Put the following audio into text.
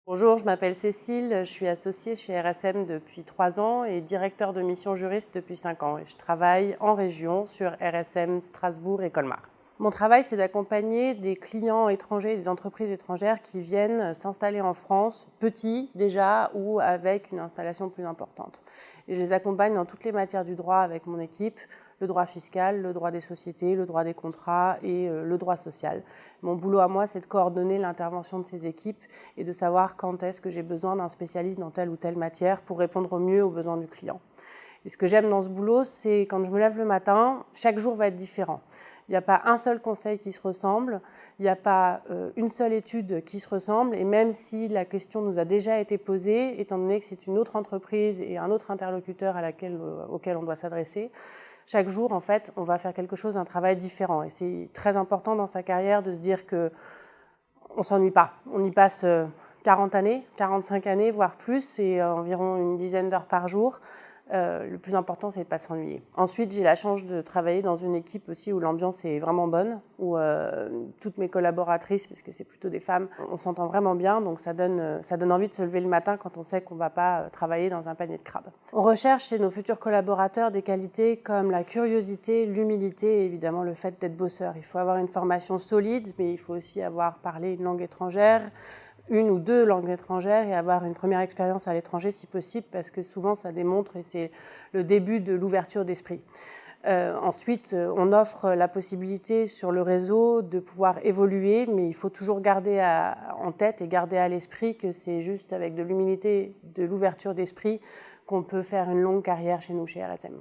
Bonjour, je m'appelle Cécile, je suis associée chez RSM depuis 3 ans et directeur de mission juriste depuis 5 ans. Et je travaille en région sur RSM Strasbourg et Colmar. Mon travail, c'est d'accompagner des clients étrangers, des entreprises étrangères qui viennent s'installer en France, petits déjà ou avec une installation plus importante. Et je les accompagne dans toutes les matières du droit avec mon équipe, le droit fiscal, le droit des sociétés, le droit des contrats et le droit social. Mon boulot à moi, c'est de coordonner l'intervention de ces équipes et de savoir quand est-ce que j'ai besoin d'un spécialiste dans telle ou telle matière pour répondre au mieux aux besoins du client. Et ce que j'aime dans ce boulot, c'est quand je me lève le matin, chaque jour va être différent. Il n'y a pas un seul conseil qui se ressemble, il n'y a pas une seule étude qui se ressemble, et même si la question nous a déjà été posée, étant donné que c'est une autre entreprise et un autre interlocuteur auquel on doit s'adresser, chaque jour, en fait, on va faire quelque chose, un travail différent. Et c'est très important dans sa carrière de se dire qu'on ne s'ennuie pas. On y passe 40 années, 45 années, voire plus, et environ une dizaine d'heures par jour. Le plus important, c'est de ne pas s'ennuyer. Ensuite, j'ai la chance de travailler dans une équipe aussi où l'ambiance est vraiment bonne, où toutes mes collaboratrices, parce que c'est plutôt des femmes, on s'entend vraiment bien, donc ça donne envie de se lever le matin quand on sait qu'on ne va pas travailler dans un panier de crabes. On recherche chez nos futurs collaborateurs des qualités comme la curiosité, l'humilité et évidemment le fait d'être bosseur. Il faut avoir une formation solide, mais il faut aussi avoir parlé une langue étrangère, une ou deux langues étrangères et avoir une première expérience à l'étranger si possible, parce que souvent ça démontre et c'est le début de l'ouverture d'esprit. Ensuite, on offre la possibilité sur le réseau de pouvoir évoluer, mais il faut toujours garder en tête et garder à l'esprit que c'est juste avec de l'humilité, de l'ouverture d'esprit qu'on peut faire une longue carrière chez nous, chez RSM.